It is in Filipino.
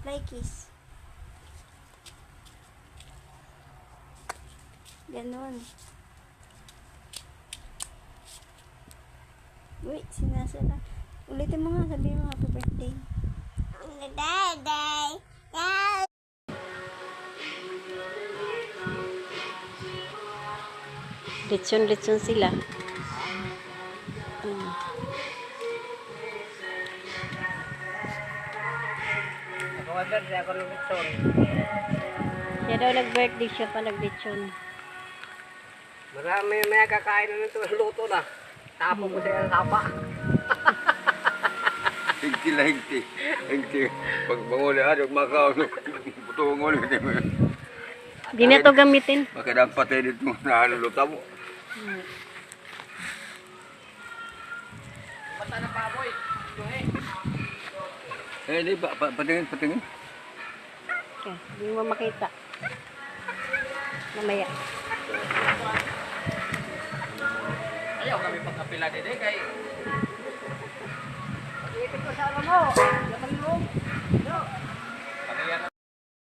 Fly kiss. Ganon. Uy, sinasala. Ulitin mo nga, sabihin mo happy birthday. Litson sila. Siya daw nag-birthday, siya pa nag-litson. Marami may kakain na nito, luto na. Tapo ko sa sapa. Higti lah higti. Pag manguli ada makaw no. Buto nguli di mo. Di na to gamitin. Maka dapat dito na luta mo. Mata na baboy. Di patingin. Okay, di mo makita. Mamaya. Ayaw kami pagkapila dito kay pag-iipit ko sa ano mo. Laman mo.